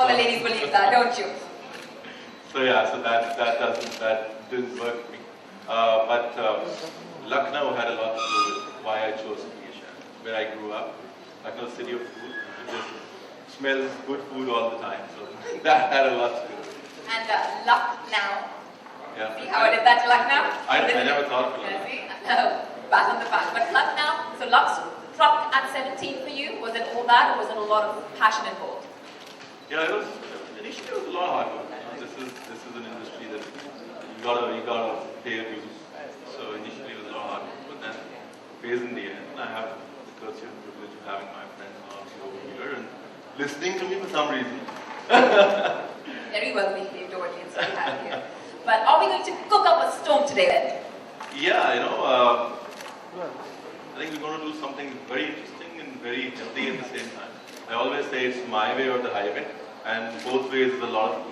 All the ladies believe that, don't you? So yeah, so that didn't work for me. But Lucknow had a lot to do with why I chose to be a chef. Where I grew up, Lucknow, city of food. It just smells good food all the time. So that had a lot to do with it. And Lucknow. Yeah. See how I did that to Lucknow? I never thought of it. See? Back on the fact. But Lucknow, so Lux struck at 17 for you. Was it all that, or was it a lot of passion involved? Yeah, it was initially it was a lot of hard work. This is an industry that you gotta pay your dues. So initially it was a lot of hard work, but then phase in the end, I have the courtesy and privilege of having my friends over here and listening to me for some reason. Very well behaved audience we have here. But are we going to cook up a storm today then? Yeah, I think we're going to do something very interesting and very healthy at the same time. I always say it's my way or the highway, and both ways is a lot of food.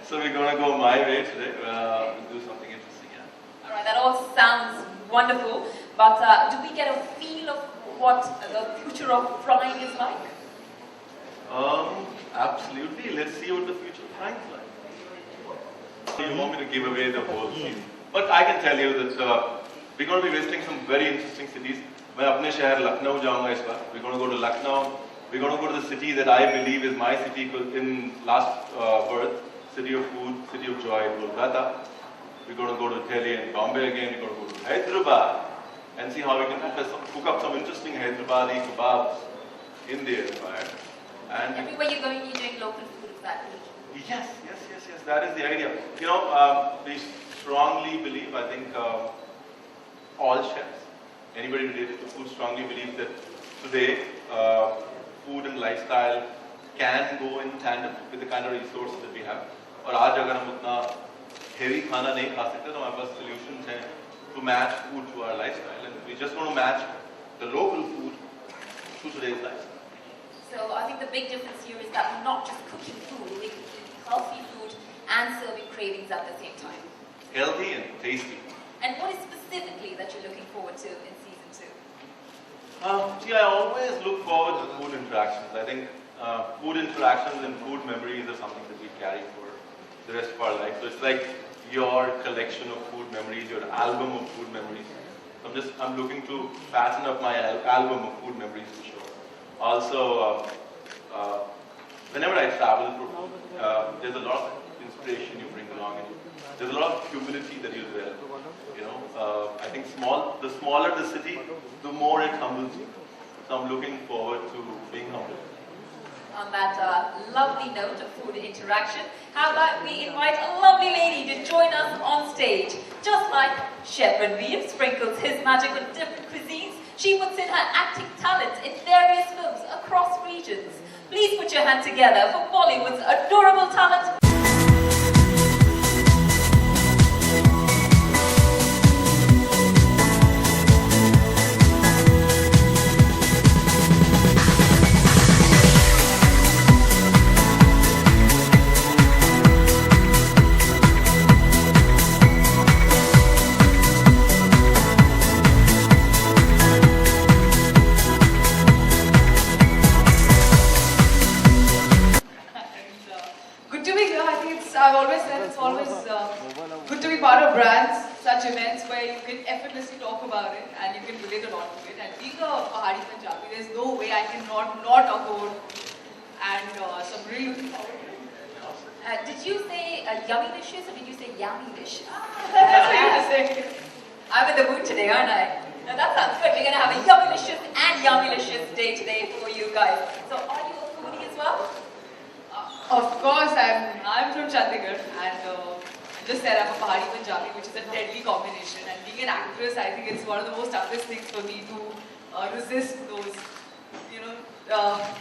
So we're going to go my way today and do something interesting, yeah. Alright, that all sounds wonderful, but do we get a feel of what the future of frying is like? Absolutely. Let's see what the future of frying is like. You want me to give away the whole scene? But I can tell you that we're going to be visiting some very interesting cities. मैं अपने शहर लखनऊ जाऊंगा इस बार. We're going to go to Lucknow. We're going to go to the city that I believe is my city in last birth, city of food, city of joy, Kolkata. We're going to go to Delhi and Bombay again. We're going to go to Hyderabad and see how we can cook up some interesting Hyderabadi kebabs, Indian inspired. And everywhere you're going, you're doing local food of that region. Yes. That is the idea. We strongly believe, I think all chefs, anybody related to food strongly believes that today food and lifestyle can go in tandem with the kind of resources that we have. और आज अगर हम उतना heavy खाना नहीं खा सकते तो हमारे पास solutions हैं to match food to our lifestyle, and we just want to match the local food to today's lifestyle. So I think the big difference here is that we're not just cooking food, we're cooking healthy food and serving cravings at the same time. Healthy and tasty. And what is specifically that you're looking forward to in season 2? See, I always look forward to food interactions. I think food interactions and food memories are something that we carry for the rest of our life. So it's like your collection of food memories, your album of food memories. I'm looking to fasten up my album of food memories for sure. Also, whenever I travel, there's a lot of inspiration you bring along, and there's a lot of humility that you develop. I think the smaller the city, the more it humbles you. So I'm looking forward to being humbled. On that lovely note of food interaction, how about we invite a lovely lady to join us on stage? Just like Chef Ranveer sprinkles his magic with different cuisines, she puts in her acting talent in various films across regions. Please put your hand together for Bollywood's adorable talent. I've always said it's always good to be part of brands, such events where you can effortlessly talk about it and you can relate a lot to it. And being a Pahadi Punjabi, there's no way I can not talk about it. And so I'm really looking forward to it. Did you say yummy dishes or did you say yummy dishes? That's what you say. I'm in the mood today, aren't I? Now that sounds good. We're going to have a yummy-licious and yummy-licious day today for you guys. So are you a foodie as well? Of course, I'm from Chandigarh, and just said I'm a Pahadi Punjabi, which is a deadly combination. And being an actress, I think it's one of the most toughest things for me to resist those,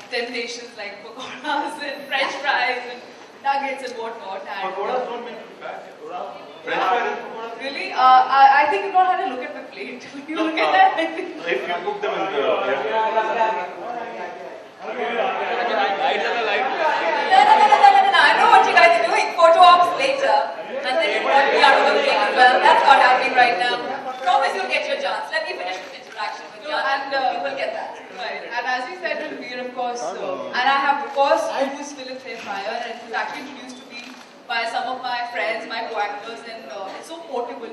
temptations like pakoras and French fries and nuggets and whatnot. Pakoras don't make you fat. French fries? Really? I think you've not had a look at my plate. You look at that. I think. If you cook them in the No, I know what you guys are doing. Photo ops later. And then you want me out of the thing as well. That's not happening right now. Promise you'll get your chance. Let me finish this interaction with you. And you will get that. Right. And as we said, Ranveer, of course, and I have, of course, used this Philips air fryer, and it was actually introduced to me by some of my friends, my co-actors, and it's so portable.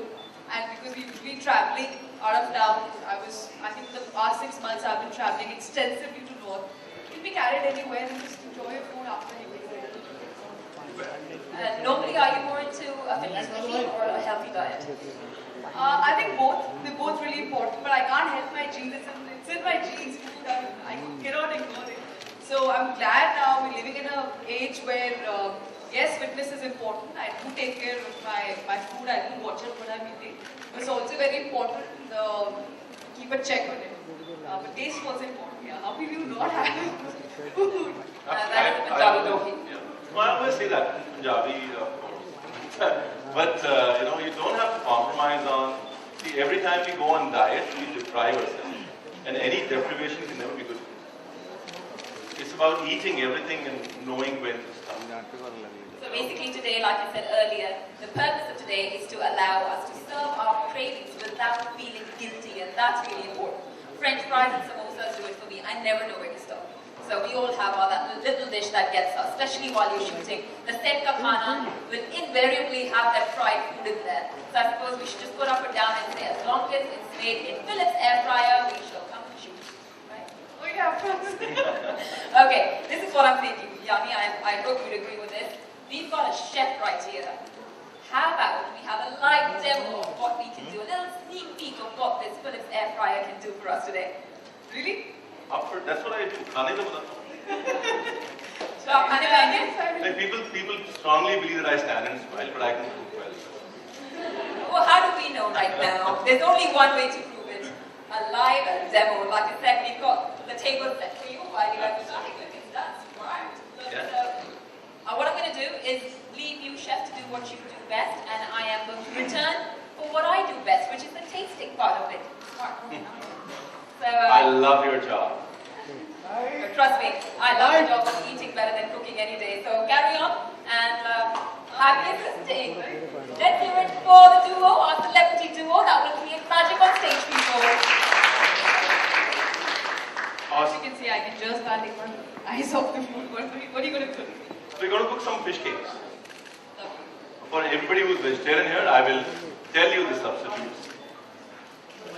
And because we've been traveling out of town, I think the past 6 months I've been traveling extensively to North. You can be carried anywhere and just enjoy your food after you eat it. Normally, are you more into a fitness regime or a healthy diet? I think both. They're both really important, but I can't help my genes. It's in my genes. I cannot ignore it. So I'm glad now we're living in an age where, yes, fitness is important. I do take care of my food. I do watch out what I'm eating. But it's also very important to keep a check on it. But taste was important. Yeah. How will you not have food? That's the Punjabi talking. Well, I always say that Punjabi, of course. But you don't have to compromise on. See, every time we go on diet, we deprive ourselves, and any deprivation can never be good. It's about eating everything and knowing when to stop. So basically today, like I said earlier, the purpose of today is to allow us to serve our cravings without feeling guilty, and that's really important. French fries and samosas do it for me. I never know where to stop. So we all have that little dish that gets us, especially while you're shooting. The set ka khana will invariably have that fried food in there. So I suppose we should just put our foot down and say, as long as it's made in Philips air fryer, we shall come and shoot. Right? Oh yeah. Okay, this is what I'm thinking. Yami, I hope you'd agree with this. We've got a chef right here. How about we have a live demo of what we can do, a little sneak peek of what this Philips air fryer can do for us today. Really? That's what I do. खाने का बताता हूँ. So, खाने खाएंगे? Like people strongly believe that I stand and smile, but I can cook well. Well, how do we know right now? There's only one way to prove it. A live demo. Like I said, we've got the table set for you while you have the starting with it. That's smart. So, what I'm going to do is leave you, chef, to do what you do best, and I am going to return for what I do best, which is the tasting part of it. Smart. So, I love your job. trust me, I love the job of eating better than cooking any day. So carry on and happy assisting. Let's hear it for the duo, our celebrity duo that will create magic on stage, people. As you can see, I can just can't take my eyes off the food. What are you going to cook? We're going to cook some fish cakes. For everybody who's vegetarian here, I will tell you the substitutes.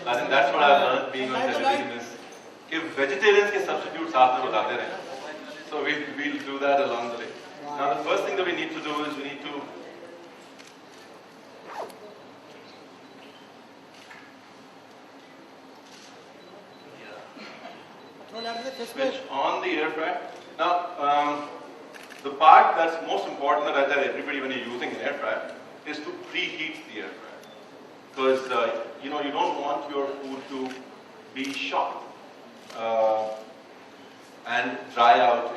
I think that's what I've learned being on television is if vegetarians के substitutes साथ में बताते रहे. So we'll do that along the way. Now the first thing that we need to do is we need to switch on the air fryer. Now the part that's most important that I tell everybody when you're using an air fryer is to preheat the air fryer. Because you don't want your food to be shocked and dry out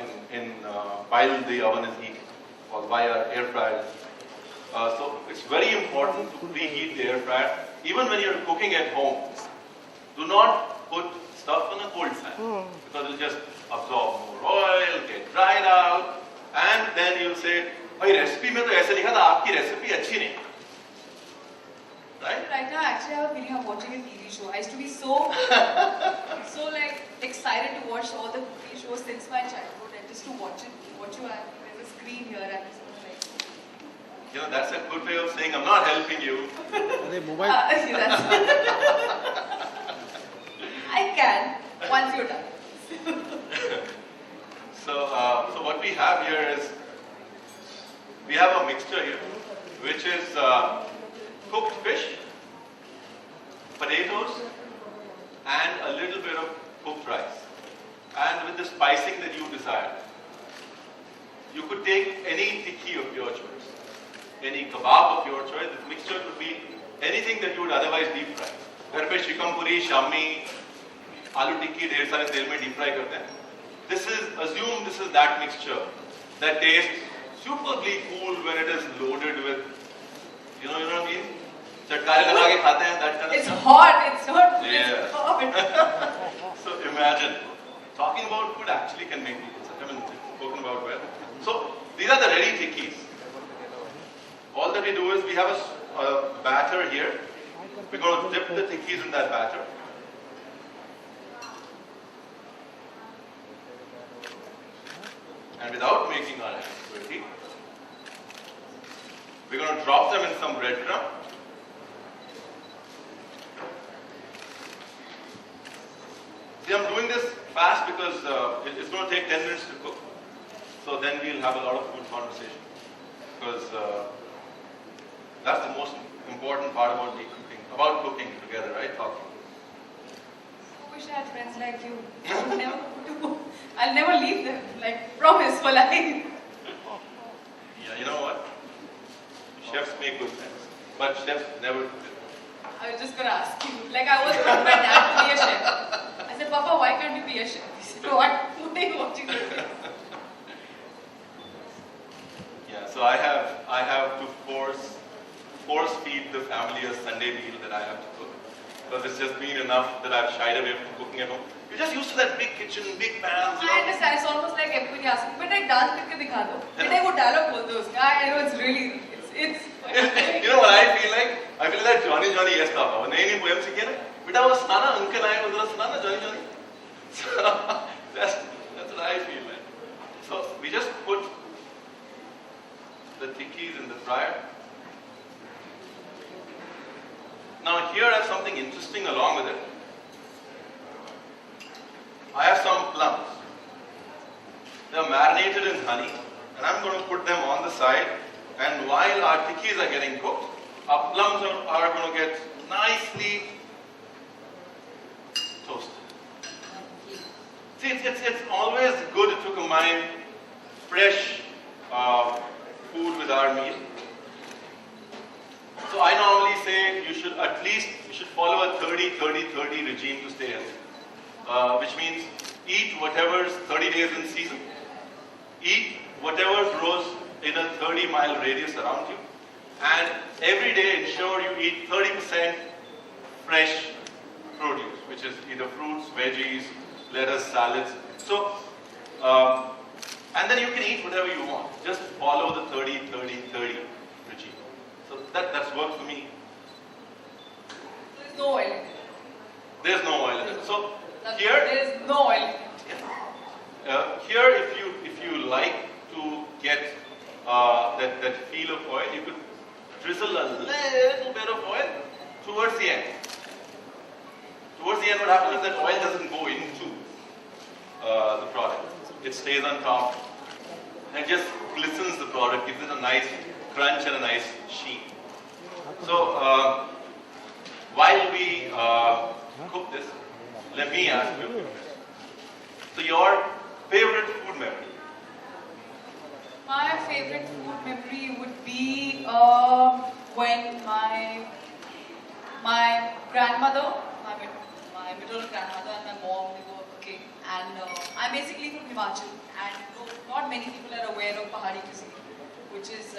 while the oven is heating or while our air fryer is heating. So it's very important to preheat the air fryer. Even when you're cooking at home, do not put stuff in a cold pan because it'll just absorb more oil, get dried out, and then you'll say, "भाई recipe में तो ऐसे लिखा था, आपकी recipe अच्छी नहीं." Right now, actually, I have a feeling I'm watching a TV show. I used to be so like excited to watch all the cooking shows since my childhood, and just to watch you. And there's a screen here, and it's like. That's a good way of saying I'm not helping you. I can once you're done. So what we have here is we have a mixture here, which is cooked fish, potatoes, and a little bit of cooked rice, and with the spicing that you desire. You could take any tikki of your choice, any kebab of your choice. This mixture could be anything that you would otherwise deep fry. घर पे शिकमपुरी, शामी, आलू टिक्की ढेर सारे तेल में deep fry करते हैं. Assume this is that mixture that tastes superbly cool when it is loaded with, you know what I mean? चटकारे लगा के खाते हैं, that kind of It's stuff. hot. It's not. Yeah. It's hot. So imagine, talking about food actually can make people sick. I mean, spoken about well. So these are the ready tikkis. All that we do is we have a batter here. We're going to dip the tikkis in that batter. And without making Alright, ready? We're going to drop them in some breadcrumb. See, I'm doing this fast because it's going to take 10 minutes to cook. So then we'll have a lot of food conversation. Because that's the most important part about cooking together, right? Talking. I wish I had friends like you. I'll never leave them. Like, promise for life. Yeah, you know what? Chefs make good friends. But chefs never do it. I was just gonna ask you. Like, I was with my dad to be a chef. I said, Papa, why can't you be a chef? He said, what? What are you watching this? Yeah, so I have to force feed the family a Sunday meal that I have to cook. Because it's just been enough that I've shied away from cooking at home. You're just used to that big kitchen, big pans. I understand. It's almost like everybody asking, but I dance करके दिखा दो. But I would dialogue बोल दो उसका. I know it's really, it's. You know what I feel like? I feel like Johnny yes Papa. वो नई poem सीखी है ना? बेटा वो सुनाना अंकल आए वो जरा सुनाना Johnny. So that's what I feel like. So we just put the tikkis in the fryer. Now here I have something interesting along with it. I have some plums. They are marinated in honey, and I'm going to put them on the side. And while our tikkis are getting cooked, our plums are going to get nicely toasted. See, it's always good to combine fresh food with our meal. So I normally say you should follow a 30-30-30 regime to stay healthy, which means eat whatever's 30 days in season, eat whatever grows in a 30-mile radius around you, and every day ensure you eat 30% fresh produce, which is either fruits, veggies, lettuce, salads. So, and then you can eat whatever you want. Just follow the 30-30-30 regime. So that's worked for me. There's no oil in it. There's no oil in it. So here, there's no oil in it. here, if you like to get that feel of oil, you could drizzle a little bit of oil towards the end. Towards the end, what happens is that oil doesn't go into the product. It stays on top and it just glistens the product, gives it a nice crunch and a nice sheen. So while we cook this, let me ask you. So your favorite food memory? My favorite food memory would be when my grandmother, my maternal grandmother and my mom, they were cooking. And I'm basically from Himachal, and not many people are aware of Pahadi cuisine, which is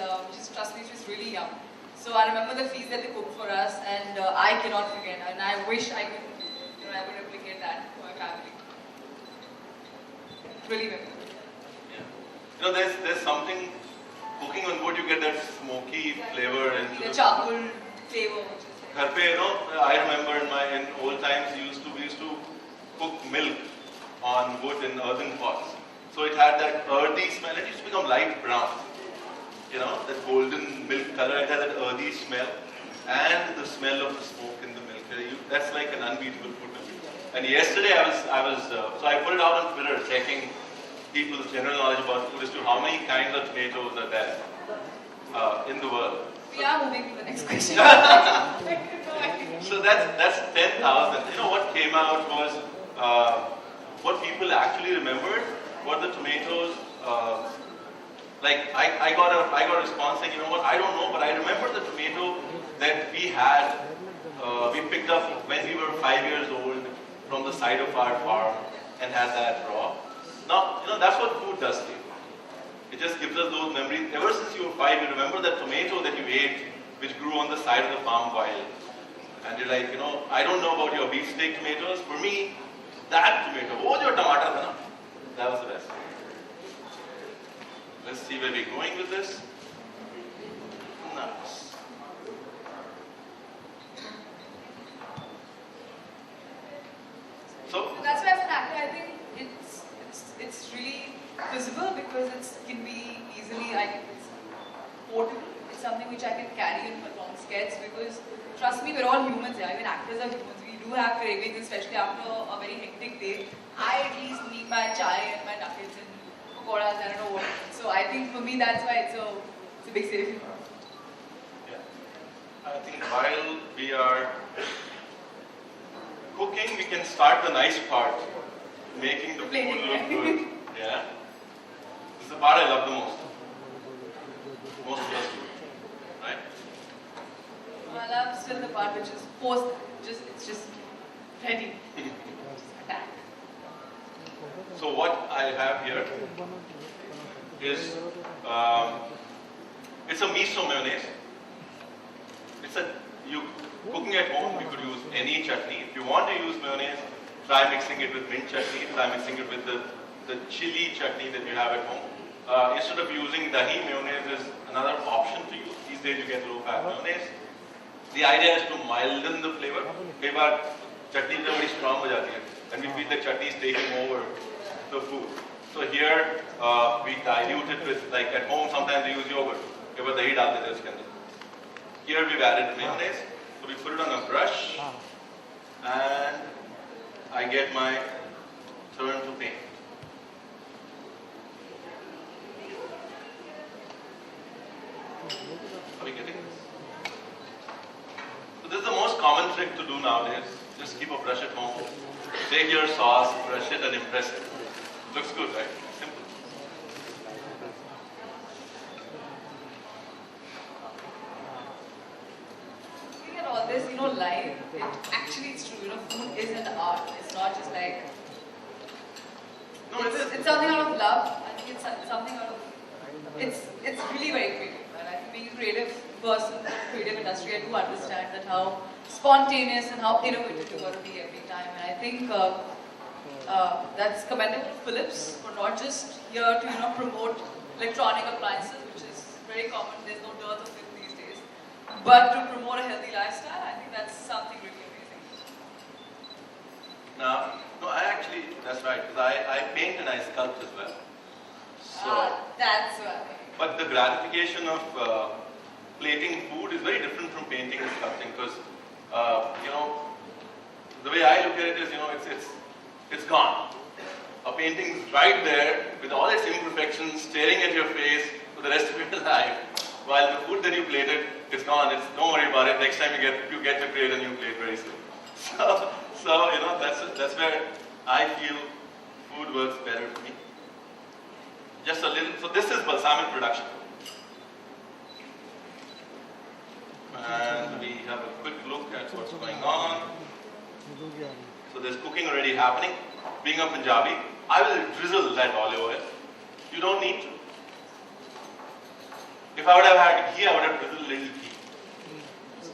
trust me, it's really yum. So I remember the feast that they cooked for us, and I cannot forget. And I wish I could, I would replicate that for my family. Really memorable. Yeah. There's something cooking on wood. You get that smoky flavor into the charcoal flavor. Ghar pe, I remember in old times we used to cook milk on wood in earthen pots. So it had that earthy smell. It used to become light brown. That golden milk color. It had that earthy smell and the smell of the smoke in the milk. That's like an unbeatable food memory. And yesterday so I put it out on Twitter, checking people's general knowledge about food as to how many kinds of tomatoes are there in the world. We are moving to the next question. So that's 10,000. What came out was what people actually remembered were the tomatoes. I got a response saying, I don't know, but I remember the tomato that we had. We picked up when we were 5 years old from the side of our farm and had that raw. Now, that's what food does to you. It just gives us those memories. Ever since you were 5, you remember that tomato that you ate, which grew on the side of the farm wild. And you're like, I don't know about your beefsteak tomatoes. For me, that tomato, your tomato tha na? That was the best. Let's see where we're going with this. Nice. So that's why as an actor, I think it's really visible because it can be something which I can carry in long sketch, because trust me, we're all humans here. Even actors are humans. We do have cravings, especially after a very hectic day. I at least need my chai and my nuggets and pakoras, I don't know what. So I think for me that's why it's a big saving. Yeah. I think while we are cooking, we can start the nice part, making the food look good. Yeah. This is the part I love the most. Most of us do, right? I love still the part which is post, it's just ready. Attack. So what I have here is it's a miso mayonnaise. You cooking at home, you could use any chutney. If you want to use mayonnaise, try mixing it with mint chutney. Try mixing it with the chili chutney that you have at home. Instead of using dahi, mayonnaise is another option to use. These days you get low-fat mayonnaise. The idea is to milden the flavor. कई बार chutney is very strong हो जाती है, and we feel the chutney is taking over the food. So here we dilute it with, like at home sometimes we use yogurt. कई बार दही डाल देते हैं उसके अंदर. Here we've added mayonnaise, so we put it on a brush, and I get my turn to paint. Are we getting this? So this is the most common trick to do nowadays. Just keep a brush at home, take your sauce, brush it and impress it. Looks good, right? Simple. Looking at all this, live, it's true, food is an art. It's not just like, No, it is. it's something out of love. I think it's something out of, it's really very creative. And I think being a creative person in the creative industry, I do understand that how spontaneous and how innovative you got to be every time. And I think that's commendable to Philips for not just here to promote electronic appliances, which is very common. There's no dearth of it these days. But to promote a healthy lifestyle, I think that's something really amazing. No, that's right, because I paint and I sculpt as well. So, That's why. but the gratification of plating food is very different from painting and sculpting, because the way I look at it is, it's gone. A painting is right there with all its imperfections staring at your face for the rest of your life, while the food that you plated, it's gone. Don't worry about it. Next time you get to create a new plate very soon. So that's where I feel food works better for me. Just a little. So this is balsamic production, and we have a quick look at what's going on. So there's cooking already happening. Being a Punjabi, I will drizzle that olive oil. You don't need to. If I would have had ghee, I would have drizzled a little ghee.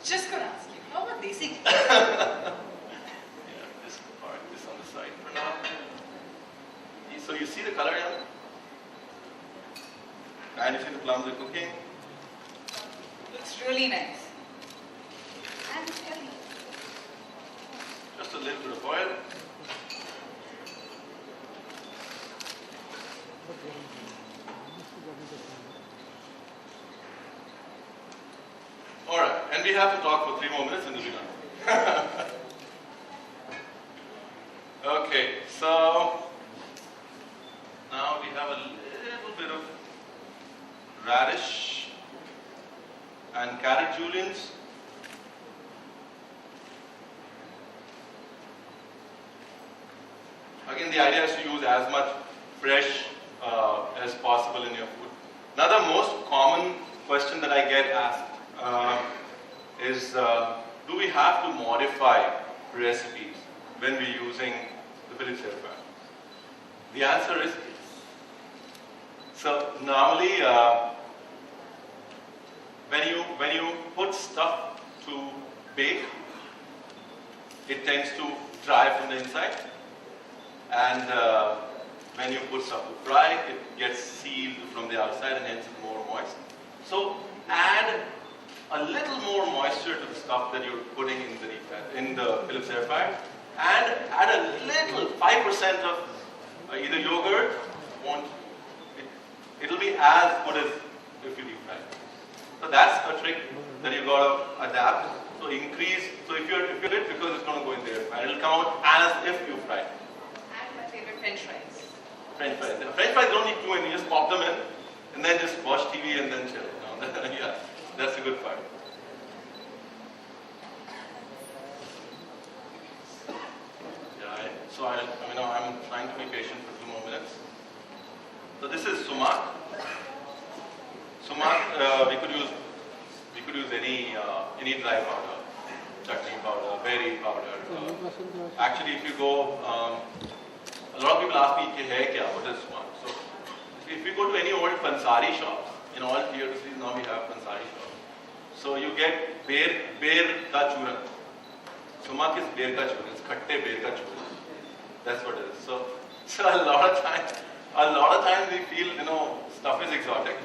Just gonna ask you, how about desi ghee? Yeah, park this on the side for now. So you see the color here? And you see the plums are cooking. Looks really nice. And it's healthy. Just a little bit of oil. Alright, and we have to talk for 3 more minutes and we'll be done. Okay, so now we have a little bit of radish and carrot juliens. Again, the idea is to use as much fresh as possible in your food. Another most common question that I get asked is, do we have to modify recipes when we're using the Philips air fryer? The answer is yes. So normally, when you put stuff to bake, it tends to dry from the inside, and when you put stuff to fry, it gets sealed from the outside and hence it's more moist. So add a little more moisture to the stuff that you're putting in the Philips air fryer, and add a little 5% of either yogurt. It'll be as good as if you deep fry it. So that's a trick that you gotta adapt. So increase. So if you're it because it's gonna go in there, and it'll come out as if you fried. And my favorite French fries. French fries. The French fries don't need too many. You just pop them in, and then just watch TV and then chill. Yeah, that's a good part. Yeah. I'm trying to be patient for 2 more minutes. So this is sumac. Sumac, we could use any dry powder, chutney powder, berry powder. Actually, if you go, a lot of people ask me, "Hai kya? What is sumac?" So if you go to any old pansari shop, in all tier cities now we have pansari shops. So you get bear ka churan. Sumac is bear ka churan. It's khatte bear ka churan. That's what it is. So a lot of times we feel stuff is exotic,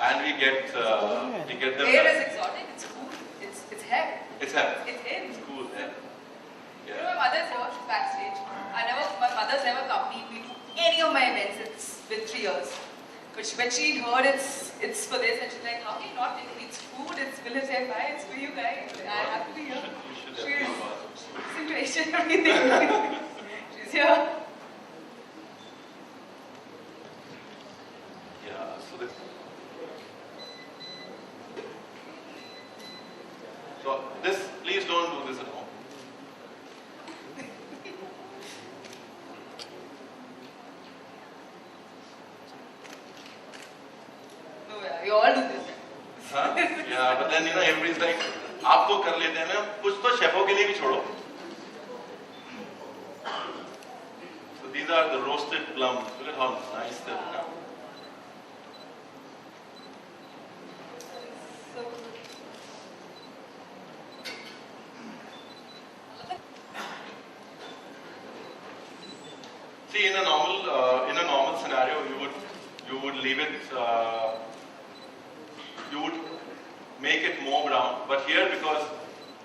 and we get them. Beer is exotic. It's cool. It's hair. It's hell. It's in. It's cool. Yeah. You know, my mother's here. She's backstage. My mother's never accompanied me to any of my events. It's been 3 years. But when she heard it's for this, and she's like, "How can you not take it? It's food. It's military pie. It's for you guys. I have to be here." You should She's definitely situation, everything. She's here. Yeah. So this, please don't do this at home. No, yeah, you all do this. Huh? Yeah, but then everybody's like, आप तो कर लेते हैं ना, कुछ तो शेफों के लिए भी छोड़ो. So these are the roasted plums. Look at how nice they've become. See, in a normal scenario, you would leave it, you would make it more brown. But here, because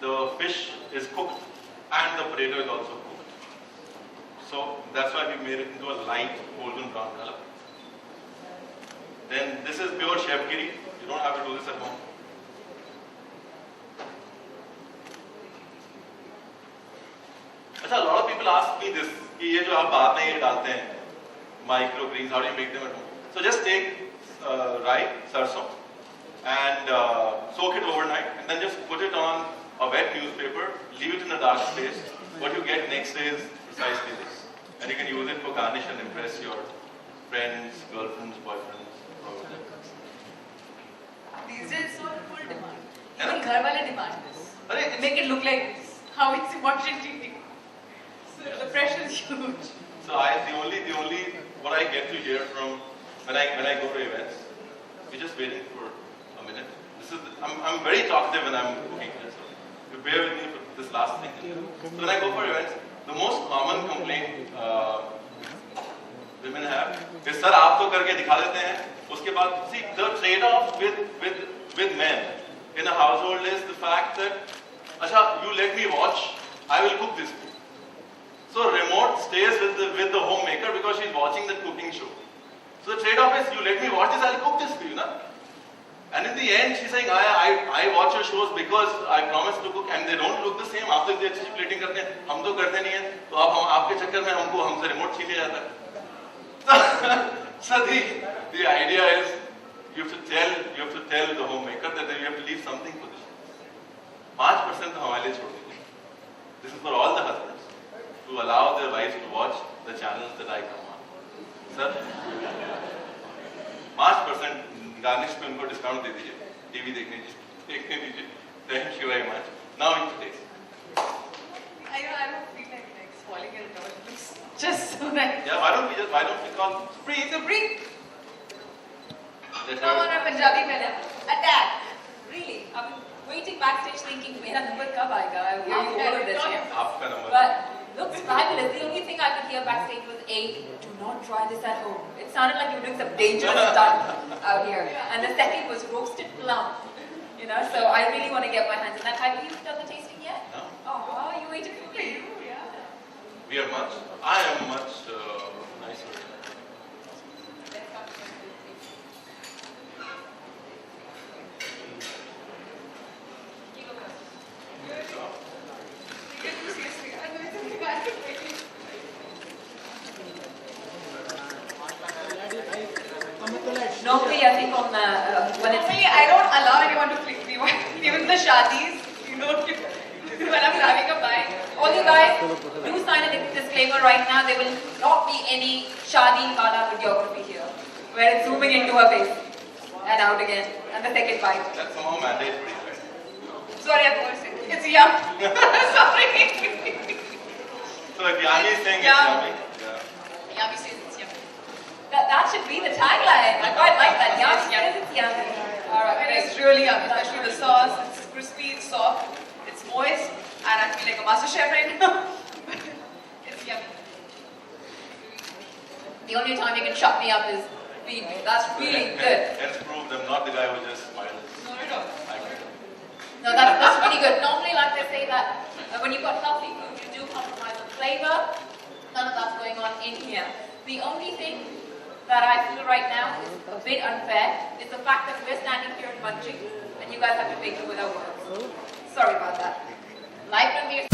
the fish is cooked and the potato is also cooked, so that's why we made it into a light golden brown color. Then this is pure chefgiri. You don't have to do this at home. अच्छा, a lot of people ask me this, कि ये जो आप बाद में ये डालते हैं, micro greens, how do you make them at home? So just take rye, sarson, and soak it overnight, and then just put it on a wet newspaper, leave it in a dark space. What you get next day is precisely this, and you can use it for garnish and impress your friends, girlfriends, boyfriends. These days, so full demand. Yeah. Even ghar wale demand this. Arey, They make it look like this. How it's watching TV. So the pressure is huge. So the only what I get to hear from when I go to events, we're just waiting for a minute. I'm very talkative when I'm cooking this, so you bear with me for this last thing. So when I go for events, the most common complaint women have is, "Sir, आप तो करके दिखा देते हैं." उसके बाद, see, the trade-off with men in a household is the fact that, "Acha, you let me watch, I will cook this food." So remote stays with the homemaker because she's watching the cooking show. So the trade-off is, you let me watch this, I'll cook this for you, na? And in the end, she's saying, I watch your shows because I promise to cook, and they don't look the same. आप तो इतनी अच्छी plating करते हैं, हम तो करते नहीं हैं. तो अब आपके चक्कर में हमसे रिमोट छीन लिया जाता है. So the idea is, you have to tell the homemaker that you have to leave something for the show. 5% तो हमारे लिए छोड़ दीजिए. This is for all the husbands, to allow their wives to watch the channels that I come on. Sir, 5% garnish पे उनको discount दे दीजिए, TV देखने दीजिए. Thank you very much. Now into taste. I don't feel like spoiling it at all. It's just so nice. Yeah, why don't we call Breathe. So breathe. let Come on, her- a Punjabi fella. Attack. Really, I've been waiting backstage thinking, मेरा number कब आएगा? I hear you all of this, yeah. आपका number. But looks fabulous. The only thing I could hear backstage was, "A, do not try this at home." It sounded like you were doing some dangerous stuff out here. And the second was roasted plum. So I really want to get my hands on that. Have you done the tasting yet? No. Oh, you waited for me. Yeah. I am much nicer. Let's come to the Normally, I think when it's Normally, I don't allow anyone to click me. Even the shadis, you know, when I'm having a bite. all you guys do sign a disclaimer right now. There will not be any shadi wala videography here, where it's zooming into her face and out again, and the second bite. That's somehow mandatory, right? Sorry, I forced it. It's yum. Sorry. So if Yami is saying Yum. it's yummy. Yeah. Yummy says it's yummy. That should be the tagline. I quite like that. Yes, Yummy yummy. says it's yummy. All right, It is really yummy, especially the sauce. It's crispy, it's soft, it's moist, and I feel like a master chef right now. It's yummy. The only time you can shut me up is feed me. That's really good. Let's prove them, not the guy who just smiles. No, no, no. No, that's really good. Normally, like they say that when you've got healthy food, you do compromise on flavor. None of that's going on in here. The only thing that I feel right now is a bit unfair is the fact that we're standing here and munching, and you guys have to take it without words. Sorry about that. Life can be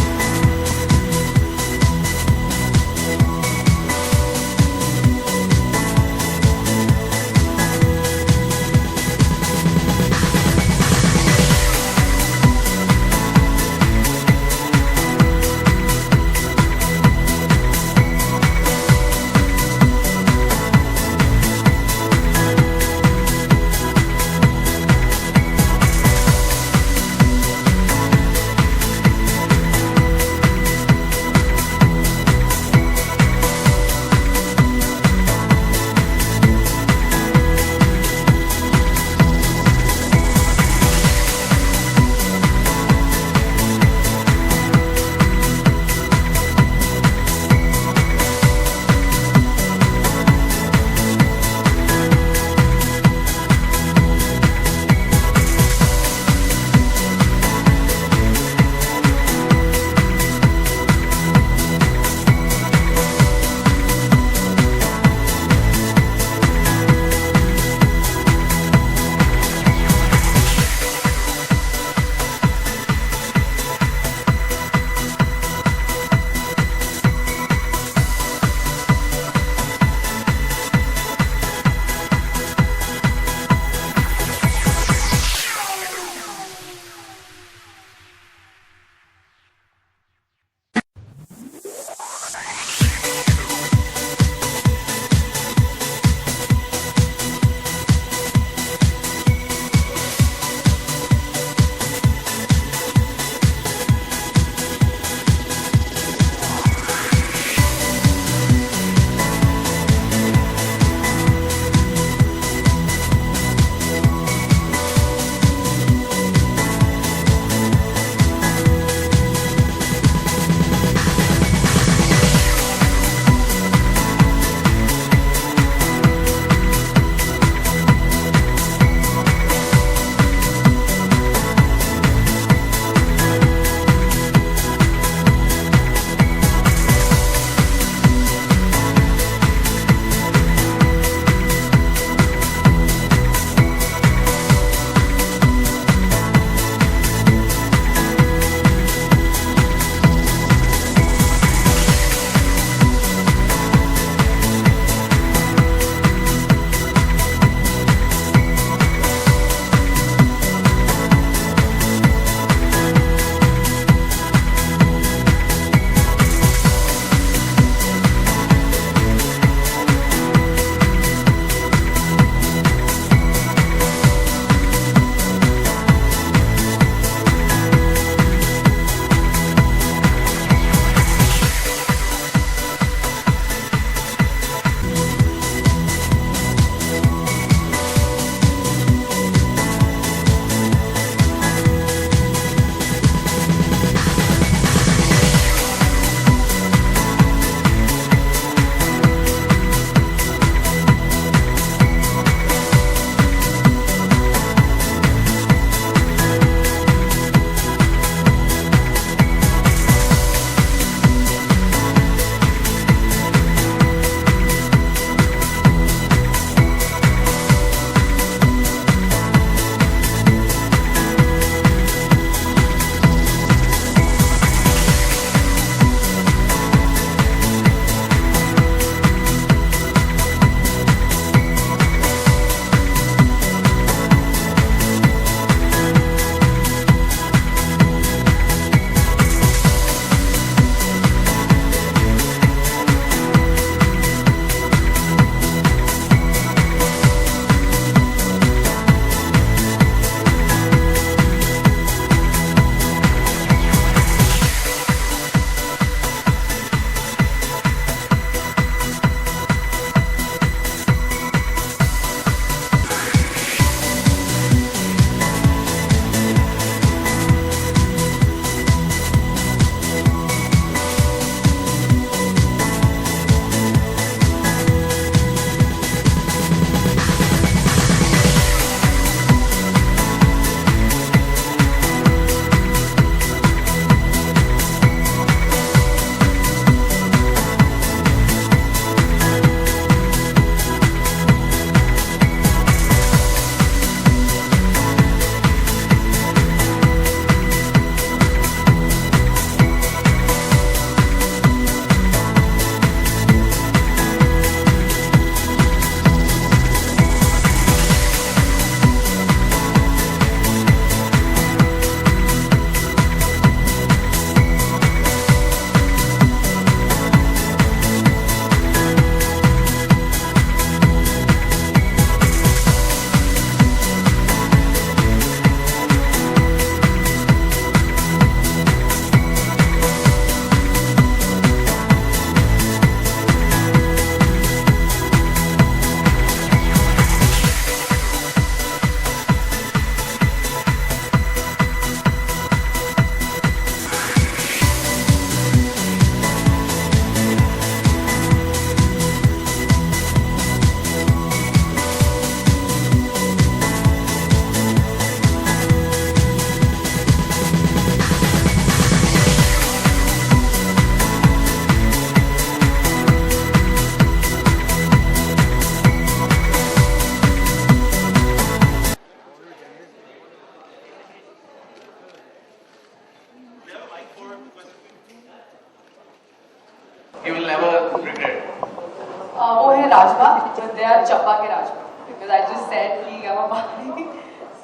but they are chappa ke rajma because I just said कि I'm a Pahari.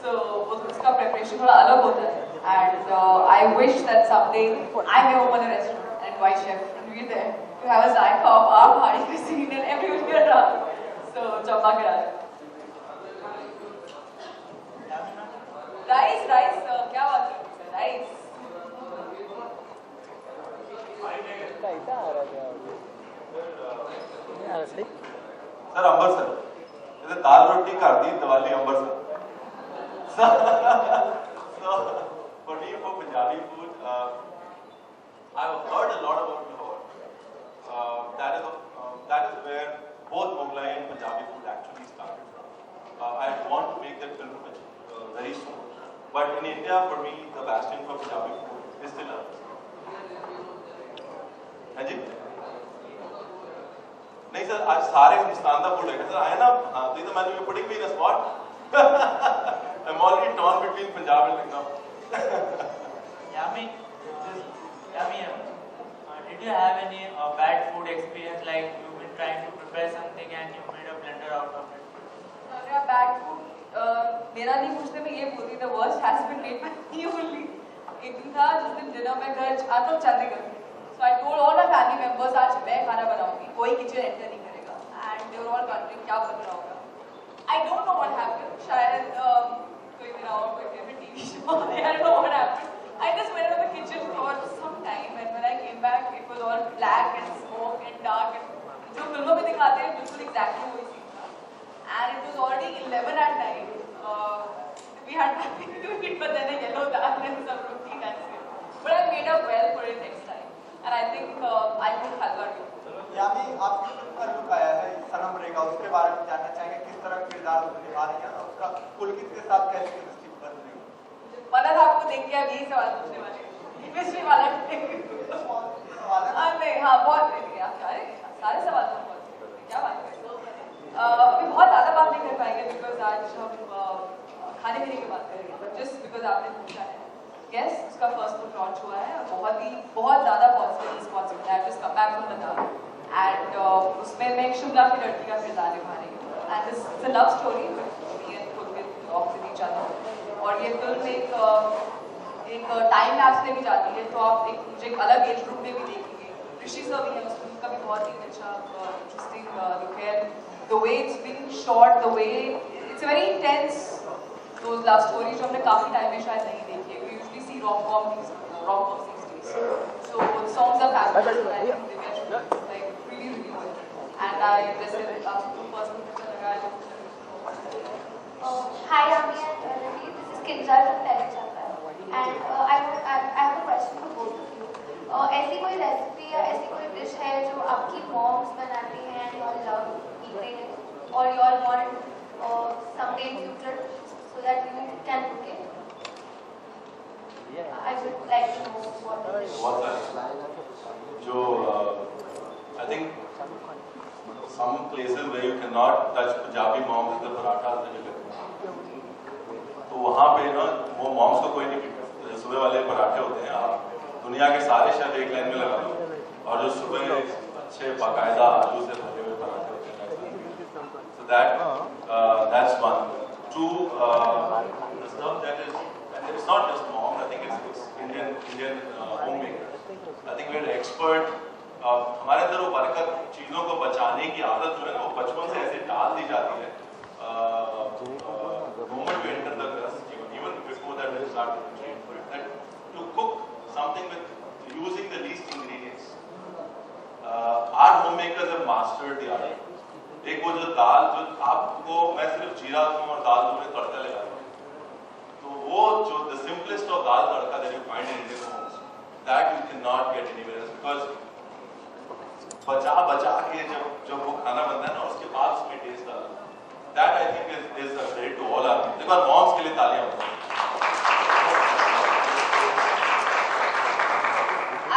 So उसका preparation थोड़ा अलग होता है. And I wish that someday I may open a restaurant and invite Chef Ranveer there to have a zyka of our Pahari cuisine and everyone will around. So chappa ke rajma. Rice, क्या बात है? Rice. Sir Ambarsar जैसे दाल रोटी कर दी Diwali Ambarsar so for me for Punjabi food I've heard a lot about Lahore that is where both Mughlai and Punjabi food actually started from. I want to make that pilgrimage very soon, but in India for me the bastion for Punjabi food is still हाँ जी नहीं sir आज सारे हिंदुस्तान का food है sir आए ना हाँ तो मैं you putting me in a spot I am already torn between Punjab and Lucknow Yummy. Did you have any bad food experience, like you've been trying to prepare something and you made a blunder out of it? मेरा bad food मेरा नहीं पूछते मैं ये बोलती the worst has been made by me only. एक दिन था जिस दिन dinner में घर आता हूँ Chandigarh. So I told all my family members आज मैं खाना बनाऊंगी कोई किचन एंटर नहीं करेगा and they were all wondering क्या बन रहा होगा. I don't know what happened. शायद कोई मेरा और कोई favorite TV show I don't know what happened. I just went out of the kitchen for some time and when I came back it was all black and smoke and dark and जो फिल्मों में दिखाते हैं बिल्कुल exactly वही scene था. And it was already 11 at night. We had nothing to eat but then a yellow dal and some roti, that's it. But I made up well for it next time. And I think I could halwa too. यामी आपकी film का look आया है सनम रेगा उसके बारे में जानना चाहेंगे किस तरह किरदार निभा रही हैं और उसका पुलकित के साथ कैसी केमिस्ट्री बन रही है पता था आपको देख के अब यही सवाल पूछने वाले केमिस्ट्री वाला नहीं हाँ बहुत रेडी आप अरे सारे सवाल तो बहुत क्या बात है अभी बहुत ज़्यादा बात नहीं कर पाएंगे बिकॉज आज हम खाने पीने की बात करेंगे जस्ट बिकॉज आपने पूछा है यस उसका फर्स्ट बुक लॉन्च हुआ है और बहुत ज़्यादा पॉजिटिव रिस्पॉन्स मिला है just come back from Ladakh and उसमें मैं एक शिमला की लड़की का किरदार निभा रही हूँ and this is a love story with each other और ये फिल्म एक टाइम लैप्स में भी जाती है तो आप एक मुझे एक अलग एज ग्रुप में भी देखेंगे ऋषि सर भी है उस फिल्म का भी बहुत ही अच्छा इंटरेस्टिंग लुक है the way it's been shot the way it's very intense though love story जो हमने काफ़ी टाइम में शायद नहीं देखी है we usually see rom-com these days so the songs are fabulous I think they were like really good and I just the first person Hi, Ami and Ranveer. This is Kinjal from Telechappa. And I have a question for both of you. ऐसी कोई recipe या ऐसी कोई dish है जो आपकी moms बनाती हैं and you all love eating it or you all want someday in future so that you can cook it? I would like to know what it is. बहुत सारे जो I think some places where you cannot touch Punjabi moms is the parathas that you get. तो वहाँ पे ना वो moms को कोई नहीं पीटता सुबह वाले पराठे होते हैं आप दुनिया के सारे शहर एक लाइन में लगा दो और जो सुबह अच्छे बाकायदा आलू से भरे हुए पराठे होते हैं so that's one. Two, the stuff that is and it's not just mom I think it's Indian homemakers I think we're expert हमारे अंदर वो बरकत चीज़ों को बचाने की आदत जो है ना वो बचपन से ऐसे डाल दी जाती है moment we enter the class even before that we start train for it that to cook something with using the least ingredients our homemakers have mastered the art एक वो जो दाल जो आपको मैं सिर्फ जीरा दूँ और दाल दूँ में तड़का लगा दूँ तो वो जो the simplest of dal tadka that you find in Indian homes that you cannot get anywhere else because बचा के जब वो खाना बनता है ना उसके बाद उसमें टेस्ट आता है that I think is a credit to all our एक बार moms के लिए तालियां हो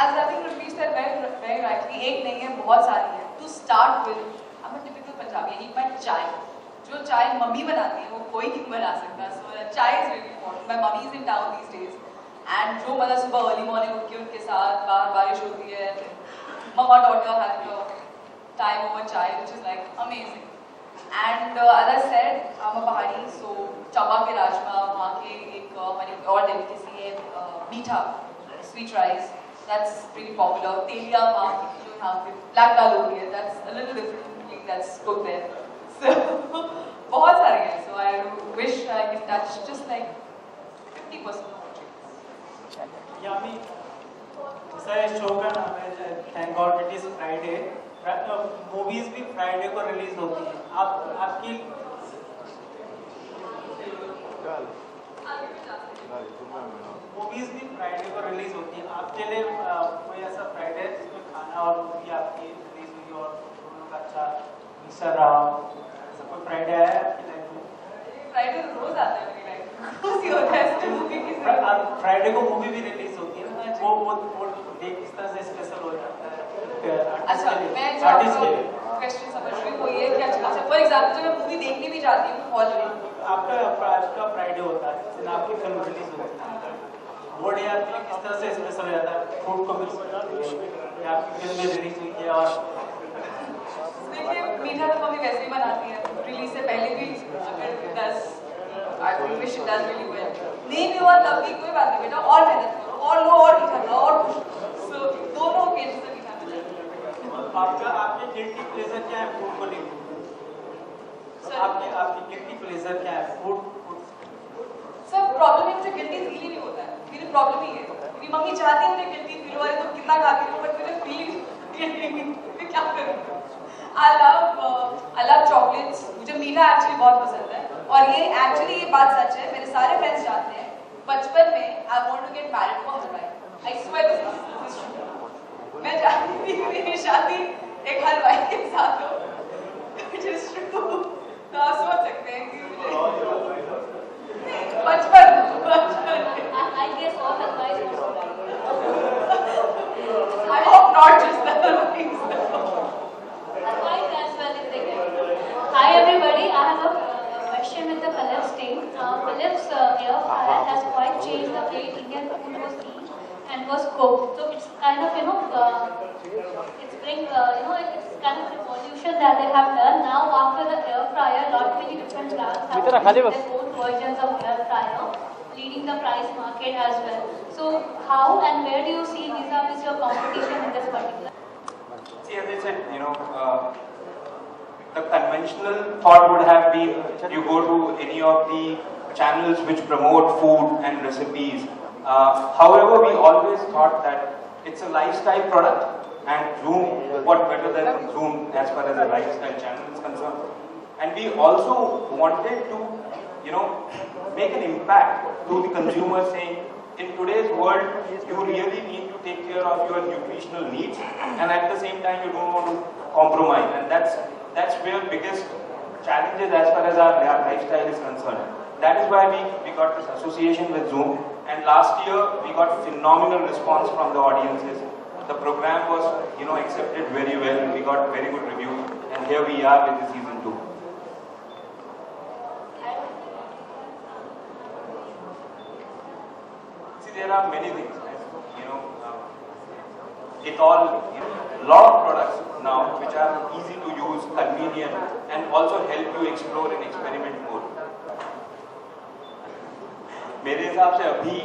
As I think Ranveer said very rightly एक नहीं है बहुत सारी है to start with I'm a typical Punjabi I eat my chai जो चाय मम्मी बनाती है वो कोई नहीं बना सकता so chai is really important my mummy is in town these days and जो मतलब सुबह early morning उठ के उनके साथ बाहर बारिश होती है mama daughter having a time over chai which is like amazing And as I said, I'm a Pahari, so Chamba ke rajma, वहाँ के एक हमारी और delicacy है मीठा, sweet rice. That's pretty popular. Telia वहाँ की जो यहाँ पे black dal होती है, that's a little differently that's cooked there. So बहुत सारे हैं. So I wish I could touch just like 50% of it. Yami sir show का नाम है thank God it is Friday. Movies भी फ्राइडे को रिलीज होती है. आपकी मूवीज भी फ्राइडे को रिलीज होती है. आपके लिए कोई ऐसा फ्राइडे है जिसमें खाना और मूवी आपकी रिलीज हुई और दोनों का अच्छा मिक्सर रहा हो? ऐसा कोई फ्राइडे आया है आपकी लाइफ में? फ्राइडे रोज आता है मेरी लाइफ में. खुशी होता है मूवी की. फ्राइडे को मूवी भी रिलीज होती है ना, वो देख किस तरह से स्पेशल हो जाता है. अच्छा, मैं जो क्वेश्चन समझ रही हूँ वो ये कि अच्छा फॉर एग्जाम्पल जब मैं मूवी देखने भी जाती हूँ हॉल में, आपका आज का फ्राइडे होता है जिस दिन आपकी फिल्म रिलीज होती है, वो डे आपके लिए किस तरह से स्पेशल हो जाता है? फूड को मिस आपकी फिल्म में रिलीज हुई है. और देखिए मीठा तो मम्मी वैसे ही बनाती है रिलीज से पहले भी. अगर 10 I wish it does really well. नहीं भी हुआ तब भी कोई बात नहीं बेटा, और मेहनत करो और लो और मीठा खाओ और सो दोनों ओकेजन से मीठा. आपके गिल्टी प्लेजर क्या है फूड को लेकर? आपकी गिल्टी प्लेजर क्या है फूड? सब प्रॉब्लम है मुझे गिल्टी फील ही नहीं होता है. मेरी प्रॉब्लम ही है. मेरी मम्मी चाहती है मुझे गिल्टी फील हो रही तो कितना खाती हूँ बट मुझे फील मैं क्या करूँ. I love chocolates. मुझे मीठा एक्चुअली बहुत पसंद है और ये एक्चुअली ये बात सच है. मेरे सारे फ्रेंड्स जानते हैं बचपन में I want to get married for हलवाई. I swear this is true. मैं जानती थी मेरी शादी एक हलवाई के साथ हो. Which is true. तो आप सोच सकते हैं कि मुझे बचपन I guess all advice was I hope not just the halwais. advice as well if they get. Hi everybody, I have a question with the Philips team. Philips air fryer has quite changed the way Indian food was eaten and was cooked. So it's kind of it's kind of revolution that they have done. Now after the air fryer, lot many different brands have their own versions of air fryer, leading the price market as well. So how and where do you see vis-a-vis your competition in this particular? See, as I said, the conventional thought would have been you go to any of the channels which promote food and recipes. However, we always thought that it's a lifestyle product, and Zoom, what better than Zoom as far as a lifestyle channel is concerned. And we also wanted to, make an impact to the consumer, saying, in today's world, you really need to take care of your nutritional needs, and at the same time, you don't want to compromise. And that's where biggest challenges as far as our lifestyle is concerned. That is why we got this association with Zoom, and last year we got phenomenal response from the audiences. The program was, accepted very well. We got very good reviews, and here we are with the season 2. See, there are many things. Lot of products now which are easy to use, convenient, and also help you explore and experiment more. मेरे हिसाब से अभी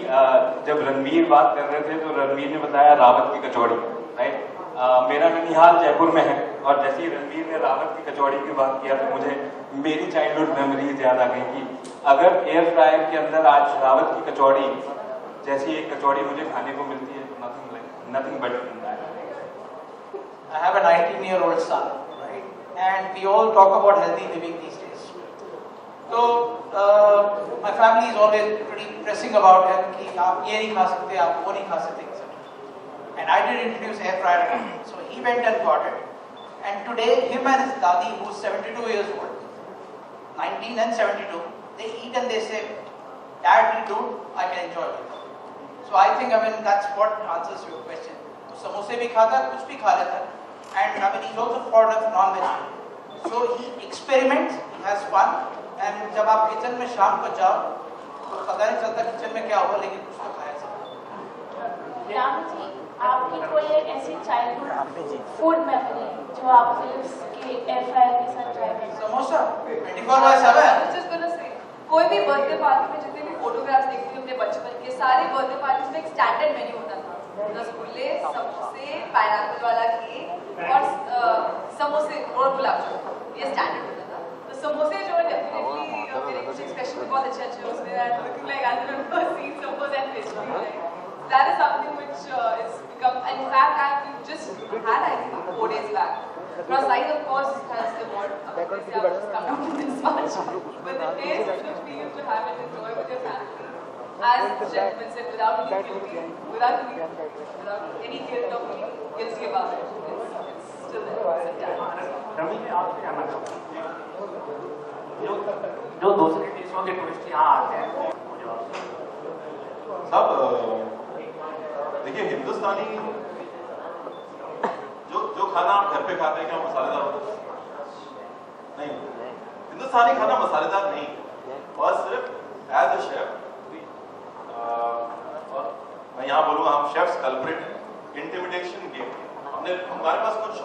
जब रणवीर बात कर रहे थे तो रणवीर ने बताया रावत की कचौड़ी, राइट? मेरा ननिहाल जयपुर में है, और जैसे ही रणवीर ने रावत की कचौड़ी की बात किया तो मुझे मेरी चाइल्डहुड मेमोरीज याद आ गई कि अगर एयर फ्रायर के अंदर आज रावत की कचौड़ी जैसी एक कचौड़ी मुझे खाने को मिलती है तो nothing better than that. I have a 19-year-old son, right? And we all talk about healthy living these days. So my family is always pretty pressing about him कि आप ये नहीं खा सकते, आप वो नहीं खा सकते, etc. And I did introduce air fryer to him. So he went and got it. And today, him and his dadi, who's 72 years old, 19 and 72, they eat and they say, Dad, dude, I can enjoy it. So I think, that's what answers your question. Samosa bhi khata, kuch bhi kha leta. And he's also fond of non-veg. So he experiments, he has fun. And जब आप kitchen में शाम को जाओ, तो पता नहीं चलता किचन में क्या हुआ, लेकिन कुछ तो खाया जाता है. आपकी कोई एक ऐसी चाइल्डहुड फूड मेमोरी जो आप फिल्म्स के एयरफ्रायर के साथ ट्राई करें? समोसा 24/7। Just gonna say, कोई भी बर्थडे पार्टी में जितने भी फोटोग्राफ्स देखती हूँ अपने बचपन के, सारे बर्थडे पार्टीज में एक स्टैंडर्ड मेन्यू होता था। रसगुल्ले, समोसे, पाइनएप्पल वाला केक और समोसे और गुलाब जामुन, ये स्टैंडर्ड होता था। तो समोसे जो है डेफिनेटली मेरे कुछ एक्सप्रेशन बहुत अच्छे उसमें and looking like I remember seeing samosas and pastry. Like, that is something which is become. And in fact, I just had I think 4 days back. Plus, size of course has evolved. Obviously, I've just come down to this much. But the taste which we used to have and enjoy with your family, as gentlemen said, without any guilt, without any guilt of feeling guilty about it, it's still there. It's intact. Ravi मैं आपसे जानना चाहूँगा जो दूसरे देशों के tourist यहाँ आते हैं सब देखिए हिंदुस्तानी जो खाना आप घर पे खाते हैं क्या मसालेदार होता है? नहीं, हिंदुस्तानी खाना मसालेदार नहीं और सिर्फ एज अ शेफ मैं यहाँ बोलूँगा हम शेफ्स कल्प्रिट हैं इंटिमिडेशन गेम। हमारे पास कुछ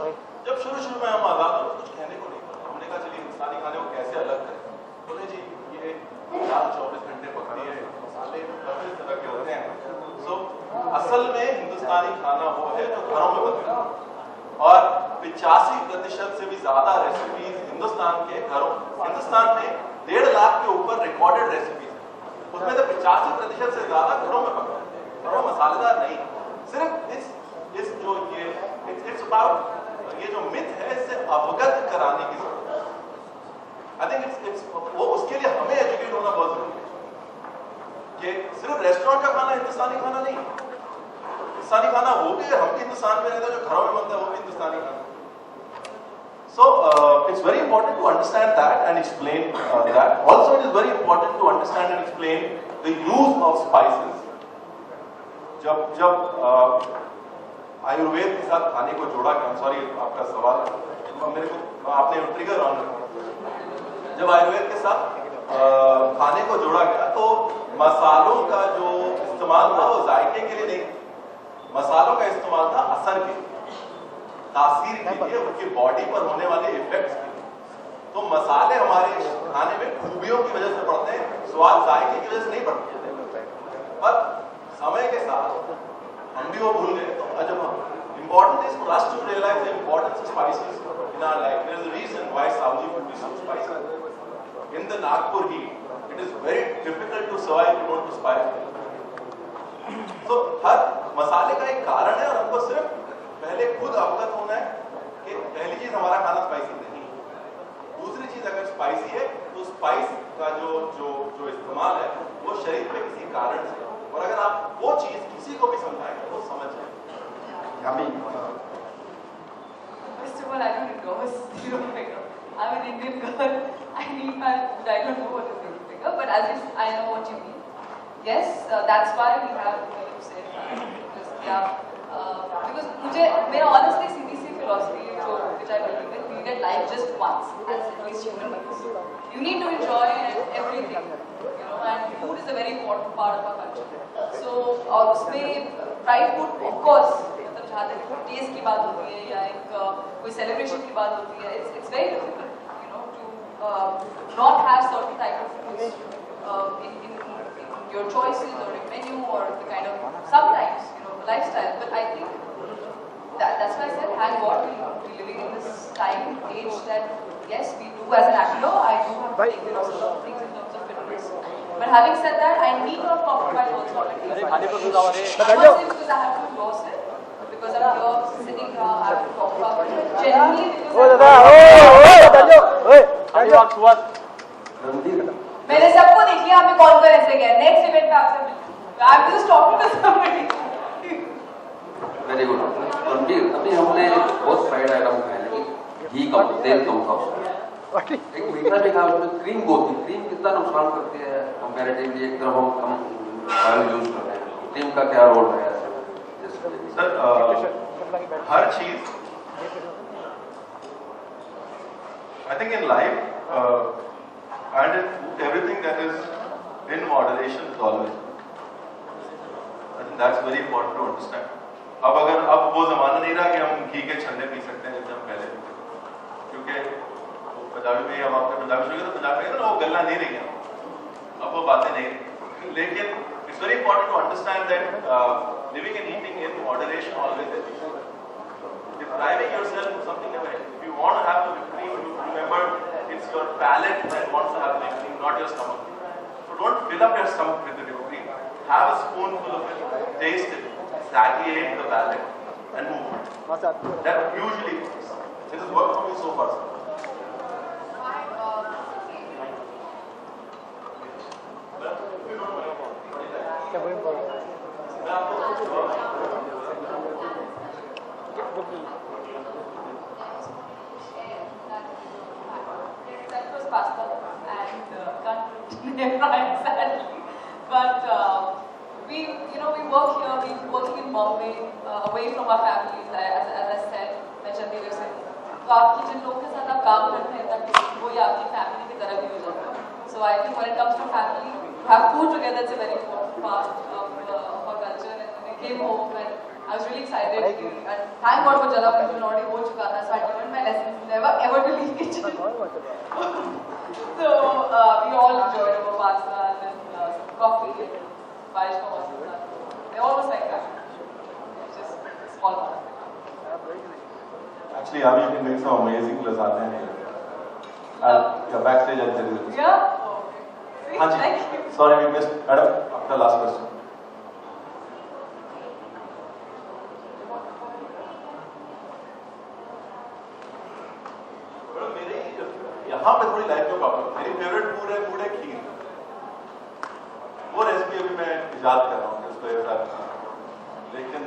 जब शुरू में हम आजाद हो कुछ कहने को नहीं पड़ा, हमने कहा चलिए हिंदुस्तानी खाने को कैसे अलग करें। बोले जी ये दाल 24 घंटे पकती है, मसाले इस तरह के होते हैं। सो असल में हिंदुस्तानी खाना वो है जो घरों में बनता है और 85% से भी ज्यादा रेसिपीज हिंदुस्तान के घरों, हिंदुस्तान में 1.5 लाख के ऊपर रिकॉर्डेड रेसिपीज है, उसमें से 85% से ज्यादा घरों में बनता है, घरों में मसालेदार नहीं। सिर्फ इस जो ये इट्स अबाउट ये जो मिथ है इससे अवगत कराने की जरूरत है। आई थिंक इट्स वो उसके लिए हमें एजुकेट होना बहुत जरूरी है कि सिर्फ रेस्टोरेंट का खाना हिंदुस्तानी खाना नहीं, हिंदुस्तानी खाना वो भी हम भी हिंदुस्तान में रहते हैं, जो घरों में बनता है वो भी हिंदुस्तानी खाना। So it's very important to understand that and explain that. Also, it is very important to understand and explain the use of spices. जब आयुर्वेद के साथ खाने को जोड़ा गया, सॉरी आपका सवाल मेरे को आपने ट्रिगर ऑन रखा। जब आयुर्वेद के साथ खाने को जोड़ा गया तो मसालों का जो इस्तेमाल था वो जायके के लिए नहीं, मसालों का इस्तेमाल था असर के लिए, तासीर के लिए, उनकी बॉडी पर होने वाले इफेक्ट्स के लिए। तो मसाले हमारे खाने में खूबियों की वजह से पड़ते हैं, स्वाद जायके की वजह से नहीं पड़ते। पर समय के साथ हम भी वो भूल गए। तो जब important is for us to realize the importance of spices in our life. There is a reason why Saudi food is so spicy. In the Nagpur heat, it is very difficult to survive if you don't put spice. So हर मसाले का एक कारण है और हमको सिर्फ पहले खुद अवगत होना है कि पहली चीज हमारा खाना स्पाइसी नहीं, दूसरी चीज अगर स्पाइसी है तो स्पाइस का जो इस्तेमाल है वो शरीर पे किसी कारण से, और अगर आप वो चीज किसी को भी समझाएंगे वो समझ जाएंगे। First of all, I don't endorse zero figure. I'm an Indian girl. I need my food. I don't know what is zero figure, but at least I know what you mean. Yes, that's why we have what you said. Because because मुझे मेरा honestly CBC philosophy है जो which I believe in. We get life just once as at least human beings. You need to enjoy everything, you know, and food is a very important part of our culture. So और उसमें fried food of course. जहाँ तक test की बात होती है या एक कोई सेलिब्रेशन की बात होती है, it's very difficult, you know, to not have certain type of foods in your choices or your menu or the kind of sometimes, you know, the lifestyle. But I think that's why I said, thank God we're living in this time age that yes, we do as an actor, I do have to take care of a lot of things in terms of fitness. But having said that, I need to have compromised also on it. Because I have to endorse it. Because I'm here sitting here, I have to talk about it. Generally, मैंने सबको देख लिया, हमें conference से गया, next event पे आपसे मिलूंगा। I'm just talking to somebody. Very good. Ranbir, अभी हमने बहुत फ्राइड आइटम खाए लेकिन घी कम, तेल कम था। एक मीठा भी खाया, उसमें क्रीम बहुत थी। क्रीम कितना नुकसान करती है कंपैरेटिवली, एक तरफ हम कम ऑयल यूज करते हैं, क्रीम का क्या रोल है? सर हर चीज I think in life and in food, everything that is in moderation is always. I think that's very important to understand. अब वो जमाना नहीं रहा कि हम घी के छन्ने पी सकते हैं जैसे हम पहले पीते थे, क्योंकि पंजाबी में हम आपने पंजाबी सुनेंगे तो पंजाबी में वो गल्ला नहीं रही, अब वो बातें नहीं रही। लेकिन it's very important to understand that living and eating in moderation always depriving yourself of something never ends. If you want to have the victory, you remember it's your palate that wants to have the victory, not your stomach. So don't fill up your stomach with the victory. Have a spoonful of it, taste it, satiate the palate, and move on. That usually works. It has worked for me so far. Pasta and can't sadly. But we work here. We're working in Bombay, away from our families. As I said, mentioned earlier, तो आपकी जिन लोगों के साथ आप काम करते हैं तब वो ही आपकी फैमिली की तरह भी हो जाता है. So I think when it comes to family, have food together is a very important part of our culture. And when I came home and I was really excited. And thank God for Jala Manjul already हो चुका था. So I learned my lesson never ever to leave kitchen. So we all enjoyed our pasta and then some coffee and Parish ka masala. They almost like that. It's just small part. Actually, Avi, you can make some amazing lasagna here. Backstage, I'll tell you this. Yeah? See, Haan ji. thank you. Sorry, we missed. Madam, आपका last question. यहाँ पे थोड़ी life में problem. मेरी favourite food है खीर. वो recipe अभी मैं इजाद कर रहा हूँ कि उसको ऐसा, लेकिन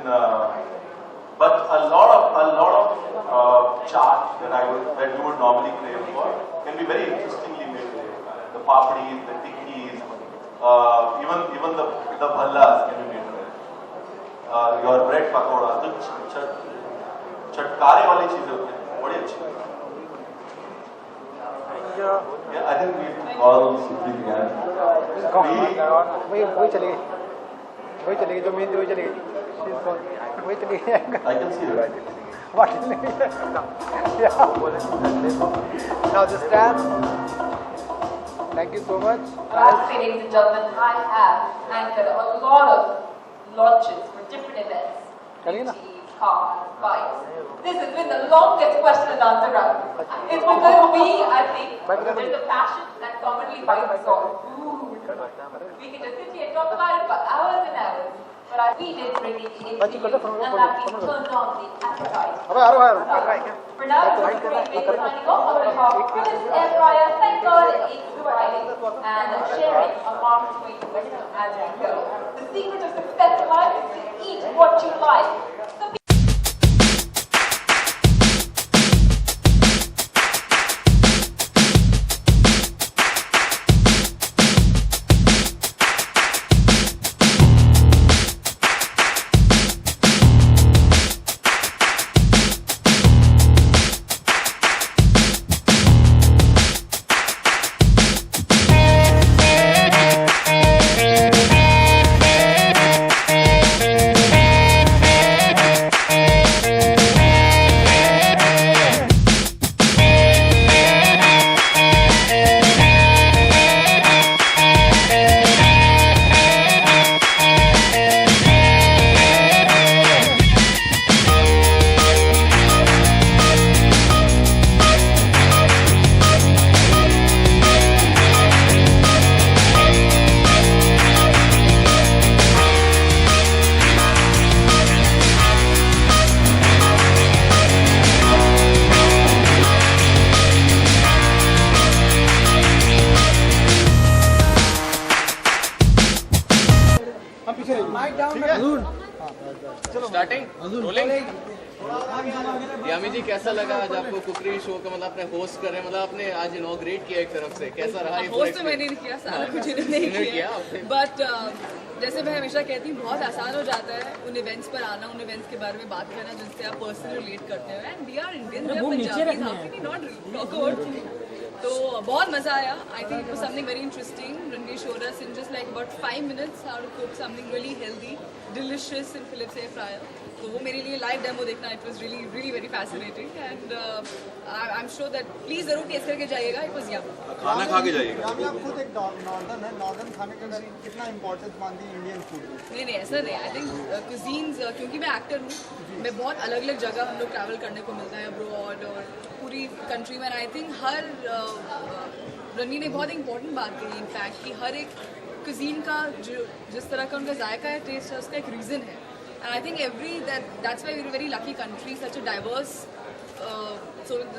but a lot of chaat that you would normally crave for can be very interestingly made. The papdis, the tikkis, even the bhallas can be made there. Your bread pakoda, जो चटकारे वाली चीजें होती हैं, बड़ी अच्छी. Yeah, I think we all Supreet again. वही चली गई जो मेन वही चली गई. वही चली गई. I can see that. What? Yeah. Now just stand. Thank you so much. Lastly, ladies and gentlemen, I have anchored a lot of launches for different events. Kalina. Cars, bikes. This has been the longest question and answer round. It's because we, I think, there's a passion that commonly binds us all. We can just sit here and talk about it for hours and hours. But we did bring it in to you, and that we turned on the appetite. For now, this is great video signing off. I'm going to talk for this air fryer. Thank God it's Friday. And sharing a market for you as we go. The secret of success in life is to eat what you like. So यामी जी कैसा लगा आज आपको कुकरी show का, मतलब आपने host कर रहे हैं, मतलब आपने आज इनॉग्रेट किया एक तरफ से, कैसा रहा? होस्ट तो मैंने नहीं किया, सारा कुछ इन्होंने किया. बट जैसे मैं हमेशा कहती हूँ, बहुत आसान हो जाता है उन इवेंट्स पर आना, उन इवेंट्स के बारे में बात करना जिनसे आप पर्सनली रिलेट करते हो. And we are Indian, we are Punjabi, how can we not talk about तो बहुत मज़ा आया. I think it was something very interesting. Ranveer showed us in just like about 5 minutes how to cook something really healthy, delicious in Philips air fryer. तो वो मेरे लिए live demo देखना, it was really really very fascinating and I'm sure that please ज़रूर test करके जाइएगा. It was yum. खाना खा के जाइएगा. यामी आप खुद एक नॉर्दर्न है, नॉर्दर्न खाने का कितना इम्पोर्टेंस मानती है इंडियन फूड में? नहीं ऐसा नहीं. आई थिंक cuisines क्योंकि मैं एक्टर हूँ, मैं बहुत अलग अलग जगह हम लोग ट्रैवल करने को मिलता है अब्रॉड और पूरी कंट्री में. आई थिंक हर रणवीर ने बहुत इंपॉर्टेंट बात कही इनफैक्ट कि हर एक cuisine का जो जिस तरह का उनका जायका है, टेस्ट है, उसका एक रीज़न है. And I think that's why we're a very lucky country, such a diverse,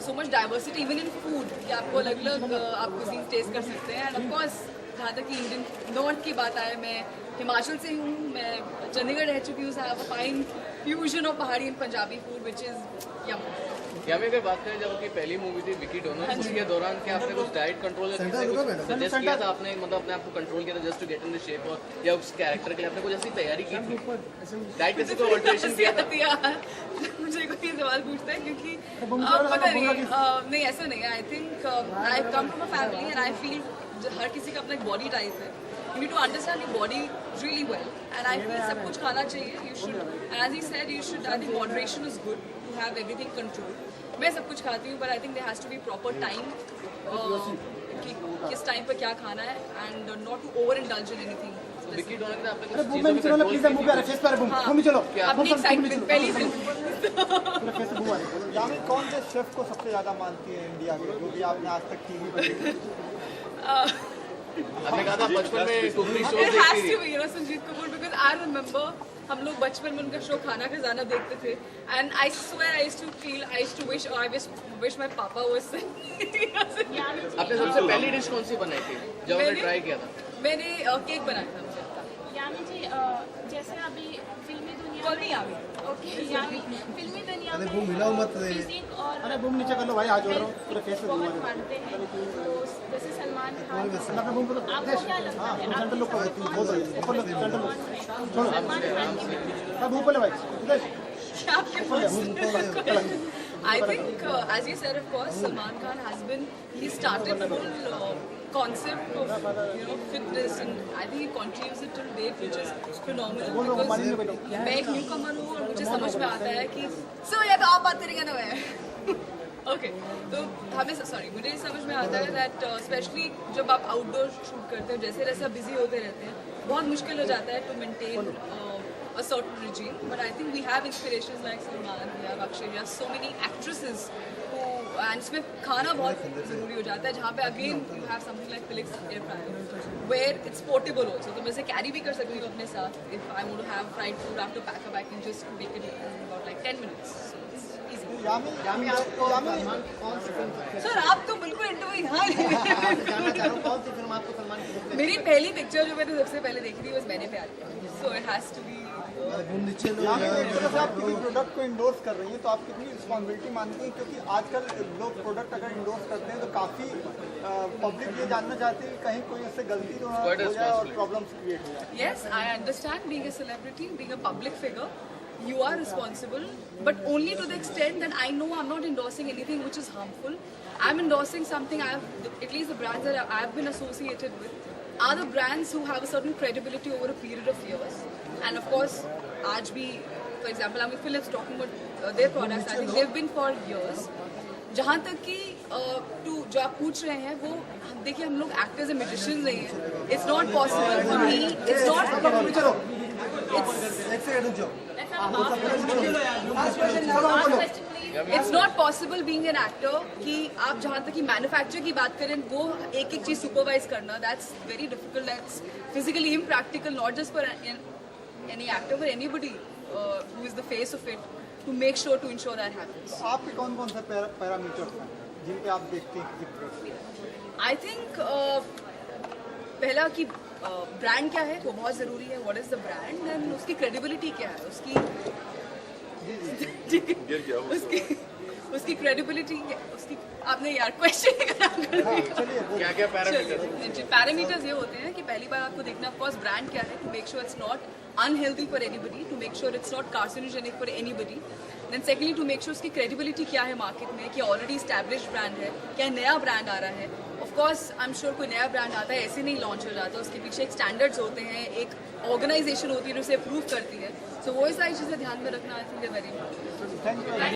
so much diversity even in food. कि आपको अलग-अलग आप cuisine taste कर सकते हैं. And of course, जहाँ तक कि इंडियन नॉर्थ की बात आए, मैं हिमाचल से हूँ, मैं चंडीगढ़ रह चुकी हूँ. I have a fine fusion of पहाड़ी and Punjabi food, which is yum. क्या मैं अगर बात करें जब आपकी पहली मूवी थी विकी डोनर, उसके दौरान क्या आपने कुछ डाइट कंट्रोल सजेस्ट किया था आपने, मतलब अपने आप को कंट्रोल किया था just to get in the shape, और या उस कैरेक्टर के लिए आपने कुछ ऐसी तैयारी की थी, डाइट कैसे कोई ऑल्टरेशन किया था? मुझे कोई सवाल पूछता है क्योंकि पता नहीं ऐसा नहीं है. I think I come from a family and I feel हर किसी का अपना एक बॉडी टाइप है. You need to understand your body really well, and I feel सब कुछ खाना चाहिए. You should, and as he said, you should. I think moderation is good to have everything controlled. मैं सब कुछ खाती हूँ, but I think there has to be proper time कि किस टाइम पर क्या खाना है, and not to overindulge in anything. Vicky donor के आपने कुछ चीजों में कंट्रोल अपनी एक्साइटमेंट पहली फिल्म. यामी कौन से शेफ को सबसे ज़्यादा मानती है इंडिया के, जो भी आपने आज तक टीवी पर देखा? आपने कहा था बचपन में कुकिंग शो It has देखती to थी. be, Sanjeet Kapoor, because I remember हम लोग बचपन में उनका शो खाना खजाना देखते थे, and I swear I used to wish my papa was आपने सबसे पहली डिश कौन सी बनाई थी जब आपने ट्राई किया था? मैंने केक बनाया था. यामी जी जैसे अभी फिल्मी दुनिया कॉल नहीं आवी. ओके यामी फिल्मी दुनिया में फिजिक और अरे बूम नीचे कर लो भाई, आज हो रहा हूँ पूरे फेस पे बहुत मानते हैं. तो जैसे सलमान खान, आपको क्या लगता है सेंटर लोग ऊपर लोग सेंटर लोग सलमान खान की अब ऊपर ले भाई. I think, as you said, of course, Salman Khan he started the whole concept of, fitness, and I think he continues it till date, which is phenomenal, because मैं एक न्यूकमर हूँ और मुझे समझ में आता है कि ये तो आप बात करेंगे ना मैं. ओके, तो मुझे ये समझ में आता है दैट स्पेशली जब आप आउटडोर शूट करते हो, जैसे जैसे आप बिजी होते रहते हैं, बहुत मुश्किल हो जाता है to maintain a certain regime. But I think we have inspirations like Salman, we have Akshay, we have so many actresses who, and इसमें खाना बहुत ज़रूरी हो जाता है, जहाँ पे again you have something like Philips air fryer, where it's portable also. तो मैं इसे carry भी कर सकती हूँ अपने साथ. If I want to have fried food, I have to pack up, I can just make it in about like 10 minutes. So it's easy. Yami sir आप तो बिल्कुल इंटरव्यू यहाँ जानना चाह रहा हूँ कौन सी फिल्म आपको सलमान की मेरी पहली पिक्चर जो मैंने सबसे पहले देखी थी, मैंने प्यार किया. So it has to be. जैसे आप किसी प्रोडक्ट को इंडोर्स कर रही हैं तो आप कितनी रिस्पॉन्सिबिलिटी मानती हैं, क्योंकि आजकल लोग प्रोडक्ट अगर इंडोर्स करते हैं तो काफ़ी पब्लिक ये जानना चाहती है कि कहीं कोई उससे गलती तो ना हो जाए और प्रॉब्लम्स क्रिएट हो जाए. Yes, I understand being a celebrity, being a public figure, you are responsible, but only to the extent that I know I'm not endorsing anything which is harmful. I'm endorsing something at least the brands that I've been associated with are the brands who have a certain credibility over a period of years. And of course, आज भी, for example, I'm with Philips talking about their products. I think they've been for years. जहाँ तक कि जो आप पूछ रहे हैं वो देखिए, हम लोग एक्टर्स एंड म्यूजिशियंस नहीं हैं. It's not possible for me. It's not possible being an actor कि आप जहाँ तक कि मैन्युफैक्चर की बात करें, वो एक एक चीज़ सुपरवाइज करना, that's very difficult. That's physically impractical, not just for any actor, but anybody who is the face of it, to make sure to ensure that happens. आपके कौन-कौन से पैरामीटर्स हैं जिनके आप देखते हैं किसी प्रोडक्ट? I think पहला कि ब्रांड क्या है वो बहुत ज़रूरी है. What is the brand and उसकी credibility क्या है, उसकी credibility, उसकी आपने यार क्वेश्चन क्या पैरामीटर्स पैरामीटर्स ये होते हैं कि पहली बार आपको देखना, ऑफ कोर्स ब्रांड क्या है, to make sure it's not unhealthy for anybody, to make sure it's not carcinogenic for anybody. Then secondly, to make sure उसकी credibility क्या है market में, कि already established brand है, क्या नया brand आ रहा है. Of course, I'm sure कोई नया brand आता है ऐसे नहीं launch हो जाता, उसके पीछे एक standards होते हैं, एक organization होती है जो उसे approve करती है. So वो सारी चीज़ें ध्यान में रखना I think है very important.